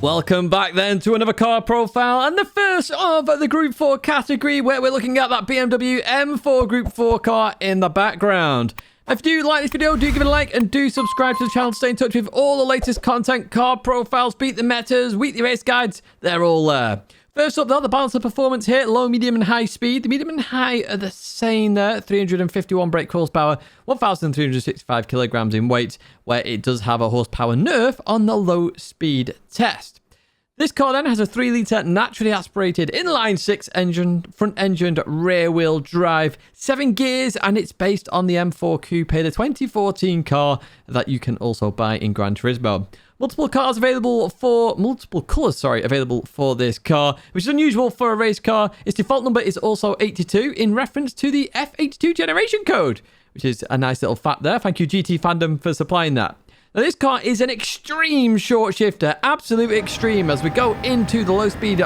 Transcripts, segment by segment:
Welcome back then to another car profile and the first of the Group 4 category where we're looking at that BMW M4 Group 4 car in the background. If you do like this video, do give it a like and do subscribe to the channel to stay in touch with all the latest content, car profiles, beat the metas, weekly race guides, they're all there. First up though, the balance of performance here, low, medium and high speed. The medium and high are the same there, 351 brake horsepower, 1,365 kilograms in weight, where it does have a horsepower nerf on the low speed test. This car then has a 3-litre naturally aspirated inline-6 engine, front-engined rear-wheel drive, 7 gears, and it's based on the M4 Coupe, the 2014 car that you can also buy in Gran Turismo. Multiple colours available for this car, which is unusual for a race car. Its default number is also 82 in reference to the F82 generation code, which is a nice little fact there. Thank you GT Fandom for supplying that. Now this car is an extreme short shifter, absolute extreme, as we go into the low speed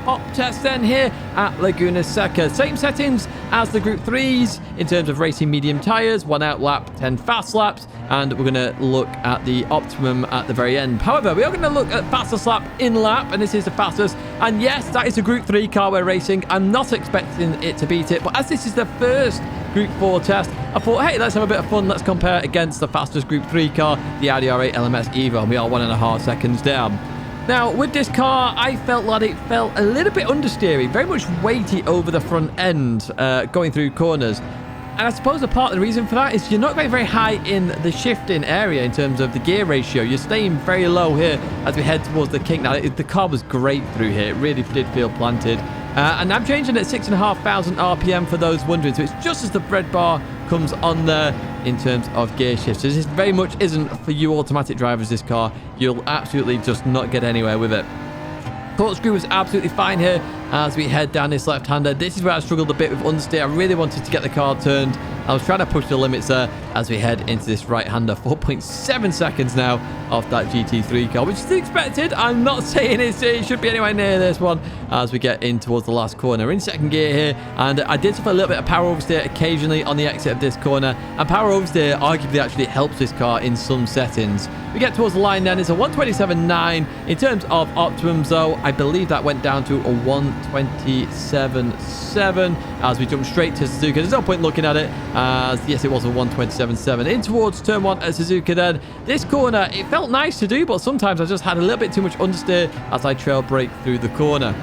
pop test then here at Laguna Seca. Same settings as the Group 3s in terms of racing medium tyres, 1 out lap, 10 fast laps, and we're going to look at the Optimum at the very end. However, we are going to look at fastest lap in lap, and this is the fastest. And yes, that is a Group 3 car we're racing. I'm not expecting it to beat it, but as this is the first Group 4 test, I thought, hey, let's have a bit of fun. Let's compare against the fastest Group 3 car, the Audi R8 LMS Evo, and we are 1.5 seconds down. Now, with this car, I felt that it felt a little bit understeery, very much weighty over the front end, going through corners. And I suppose a part of the reason for that is you're not going very high in the shifting area in terms of the gear ratio. You're staying very low here as we head towards the kink. Now, the car was great through here. It really did feel planted. And I'm changing at 6,500 RPM for those wondering. So it's just as the red bar comes on there in terms of gear shifts. So this very much isn't for you automatic drivers, this car. You'll absolutely just not get anywhere with it. Corkscrew was absolutely fine here as we head down this left-hander. This is where I struggled a bit with understeer. I really wanted to get the car turned. I was trying to push the limits there as we head into this right-hander. 4.7 seconds now off that GT3 car, which is expected. I'm not saying it should be anywhere near this one as we get in towards the last corner. We're in second gear here, and I did suffer a little bit of power oversteer occasionally on the exit of this corner, and power oversteer arguably actually helps this car in some settings. We get towards the line then. It's a 127.9. In terms of Optimums, though, I believe that went down to a 127.7 as we jump straight to Suzuka. There's no point looking at it, as yes, it was a 127.7. In towards turn 1 at Suzuka then. This corner, it felt nice to do, but sometimes I just had a little bit too much understeer as I trail brake through the corner.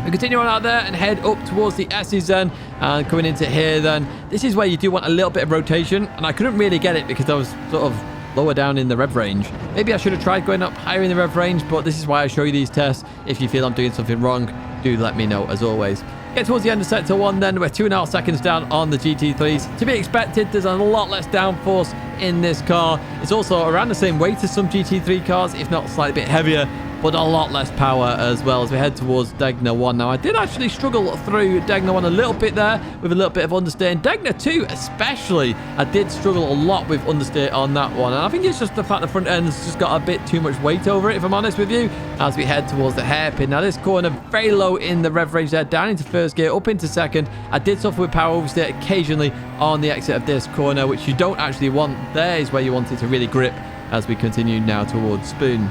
We continue on out there and head up towards the S's then, and coming into here then. This is where you do want a little bit of rotation, and I couldn't really get it because I was sort of lower down in the rev range. Maybe I should have tried going up higher in the rev range, but this is why I show you these tests. If you feel I'm doing something wrong, do let me know as always. Get towards the end of sector 1 then. We're 2.5 seconds down on the GT3s. To be expected, there's a lot less downforce in this car. It's also around the same weight as some GT3 cars, if not slightly bit heavier, but a lot less power as well as we head towards Tidgney 1. Now, I did actually struggle through Tidgney 1 a little bit there with a little bit of understeer. In Tidgney 2 especially, I did struggle a lot with understeer on that one. And I think it's just the fact the front end's just got a bit too much weight over it, if I'm honest with you, as we head towards the hairpin. Now, this corner, very low in the rev range there, down into first gear, up into second. I did suffer with power oversteer occasionally on the exit of this corner, which you don't actually want. There is where you want it to really grip as we continue now towards Spoon.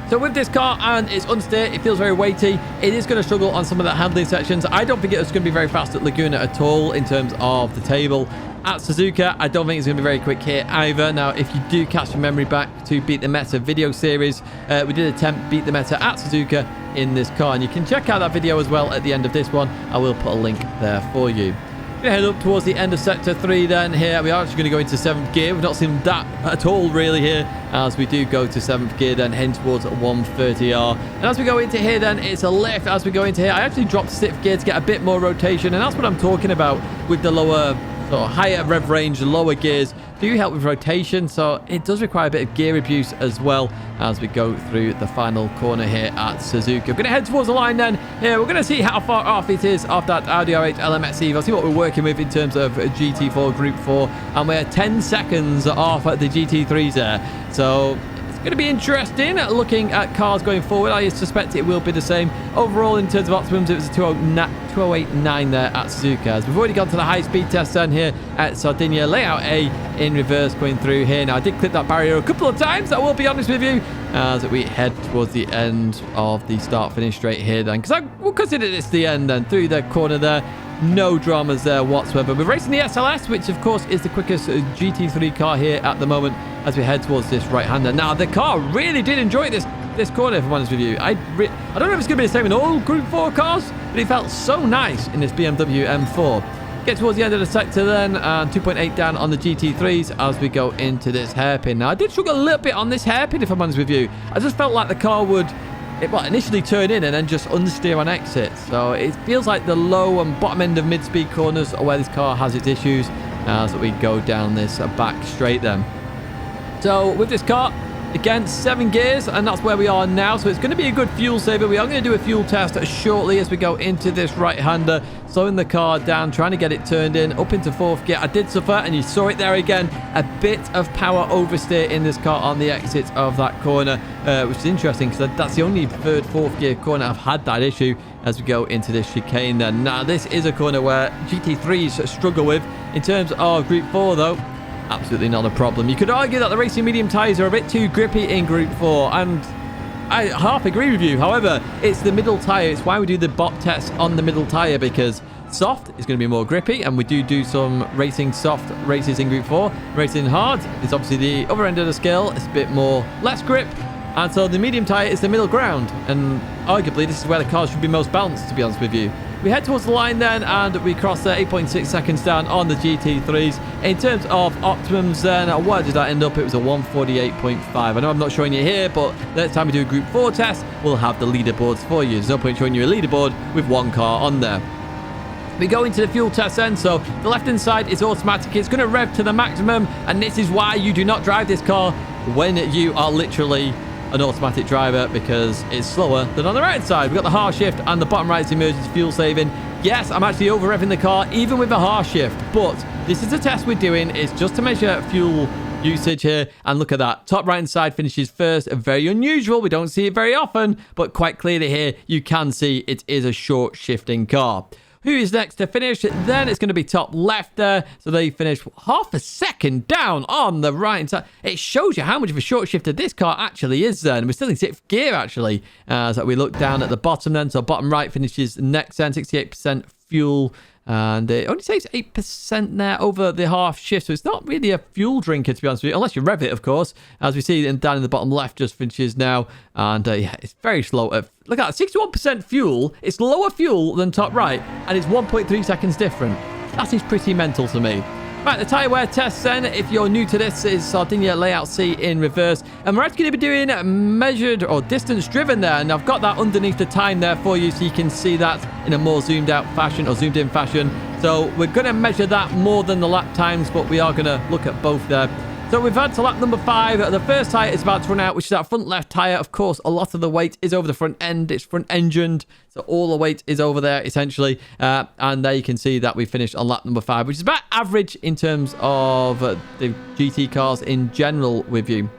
So with this car and its understeer, it feels very weighty. It is going to struggle on some of the handling sections. I don't think it's going to be very fast at Laguna at all in terms of the table. At Suzuka, I don't think it's going to be very quick here either. Now, if you do cast your memory back to Beat the Meta video series, we did attempt Beat the Meta at Suzuka in this car. And you can check out that video as well at the end of this one. I will put a link there for you. We're going to head up towards the end of sector 3 then. Here we are actually going to go into 7th gear. We've not seen that at all really here as we do go to 7th gear then, heading towards 130R. And as we go into here then, it's a lift as we go into here. I actually dropped 6th gear to get a bit more rotation, and that's what I'm talking about with the lower or higher rev range, lower gears do help with rotation, so it does require a bit of gear abuse as well as we go through the final corner here at Suzuka. We're going to head towards the line then. Here, we're going to see how far off it is off that Audi R8 LMS Evo. See what we're working with in terms of GT4 Group 4, and we're 10 seconds off at the GT3s there. So it's Going to be interesting looking at cars going forward. I suspect it will be the same. Overall, in terms of Optimums, it was a 208.9 there at Suzuka. We've already gone to the high-speed test then here at Sardinia. Layout A in reverse going through here. Now, I did clip that barrier a couple of times, I will be honest with you, as we head towards the end of the start-finish straight here then. Because I will consider this the end then. Through the corner there. No dramas there whatsoever. We're racing the SLS, which of course is the quickest GT3 car here at the moment as we head towards this right-hander. Now, the car really did enjoy this corner, if I'm honest with you. I don't know if it's going to be the same in all Group 4 cars, but it felt so nice in this BMW M4. Get towards the end of the sector then, and 2.8 down on the GT3s as we go into this hairpin. Now, I did struggle a little bit on this hairpin, if I'm honest with you. I just felt like the car would initially turn in and then just understeer on exit. So it feels like the low and bottom end of mid-speed corners are where this car has its issues as we go down this back straight then. So with this car, again, 7 gears, and that's where we are now. So it's going to be a good fuel saver. We are going to do a fuel test shortly as we go into this right-hander, slowing the car down, trying to get it turned in, up into 4th gear. I did suffer, and you saw it there again, a bit of power oversteer in this car on the exit of that corner, which is interesting because that's the only 3rd, 4th gear corner I've had that issue as we go into this chicane then. Now, this is a corner where GT3s struggle with. In terms of Group 4, though, absolutely not a problem. You could argue that the racing medium tyres are a bit too grippy in Group 4, and I half agree with you. However, it's the middle tyre. It's why we do the bot test on the middle tyre, because soft is going to be more grippy, and we do some racing soft races in Group 4. Racing hard is obviously the other end of the scale. It's a bit more less grip, and so the medium tyre is the middle ground, and arguably this is where the cars should be most balanced, to be honest with you. We head towards the line then, and we cross 8.6 seconds down on the GT3s. In terms of Optimums then, where did that end up? It was a 148.5. I know I'm not showing you here, but next time we do a Group 4 test, we'll have the leaderboards for you. There's no point showing you a leaderboard with one car on there. We go into the fuel test then, so the left-hand side is automatic. It's going to rev to the maximum, and this is why you do not drive this car when you are literally an automatic driver, because it's slower than on the right side. We've got the half shift, and the bottom right is emergency fuel saving. Yes, I'm actually over revving the car even with a half shift, but this is a test we're doing. It's just to measure fuel usage here, and look at that. Top right hand side finishes first. Very unusual. We don't see it very often, but quite clearly here you can see it is a short shifting car. Who is next to finish? Then it's going to be top left there. So they finish half a second down on the right side. It shows you how much of a short shifter this car actually is then. We're still in 6th gear actually. So we look down at the bottom then. So bottom right finishes next then, 68% fuel. And it only takes 8% there over the half shift. So it's not really a fuel drinker, to be honest with you, unless you rev it, of course. As we see down in the bottom left, just finishes now. And yeah, it's very slow. Look at that, 61% fuel. It's lower fuel than top right, and it's 1.3 seconds different. That is pretty mental to me. Right, the Tyre Wear test then, if you're new to this, is Sardinia Layout C in reverse. And we're actually going to be doing measured or distance driven there. And I've got that underneath the time there for you, so you can see that in a more zoomed out fashion or zoomed in fashion. So we're going to measure that more than the lap times, but we are going to look at both there. So we've had to lap number 5. The first tyre is about to run out, which is that front left tyre. Of course, a lot of the weight is over the front end. It's front engined, so all the weight is over there, essentially. And there you can see that we finished on lap number 5, which is about average in terms of the GT cars in general with you.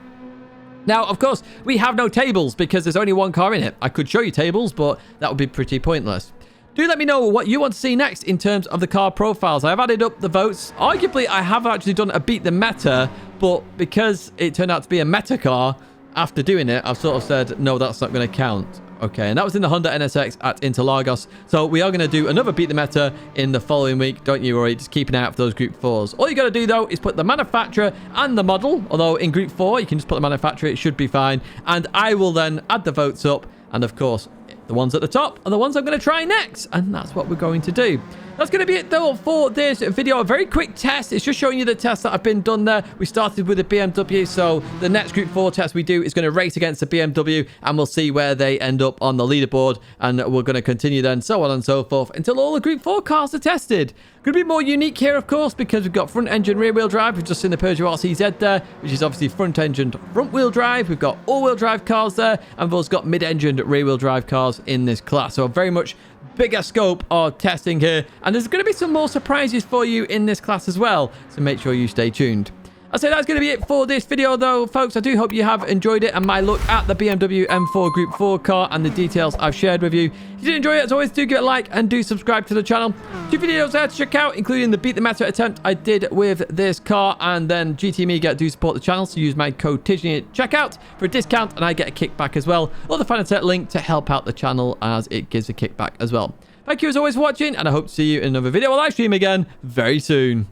Now, of course, we have no tables because there's only one car in it. I could show you tables, but that would be pretty pointless. Do let me know what you want to see next in terms of the car profiles. I've added up the votes. Arguably, I have actually done a beat the meta, but because it turned out to be a meta car, after doing it, I've sort of said, no, that's not going to count. Okay, and that was in the Honda NSX at Interlagos. So we are going to do another beat the meta in the following week. Don't you worry, just keep an eye out for those Group 4s. All you got to do, though, is put the manufacturer and the model. Although in Group 4, you can just put the manufacturer. It should be fine. And I will then add the votes up. And of course, the ones at the top are the ones I'm going to try next. And that's what we're going to do. That's going to be it, though, for this video. A very quick test. It's just showing you the tests that have been done there. We started with the BMW, so the next Group 4 test we do is going to race against the BMW, and we'll see where they end up on the leaderboard, and we're going to continue then, so on and so forth, until all the Group 4 cars are tested. Going to be more unique here, of course, because we've got front-engine rear-wheel drive. We've just seen the Peugeot RCZ there, which is obviously front-engined front-wheel drive. We've got all-wheel drive cars there, and we've also got mid-engined rear-wheel drive cars in this class. So very much bigger scope of testing here, and there's going to be some more surprises for you in this class as well, so make sure you stay tuned. I say that's going to be it for this video though, folks. I do hope you have enjoyed it and my look at the BMW M4 Gr.4 car and the details I've shared with you. If you did enjoy it, as always, do give it a like and do subscribe to the channel. 2 videos there to check out, including the Beat the Meta attempt I did with this car, and then GT Amiga do support the channel, so use my code Tidgney at checkout for a discount and I get a kickback as well, or the Fanatec link to help out the channel as it gives a kickback as well. Thank you as always for watching, and I hope to see you in another video or live stream again very soon.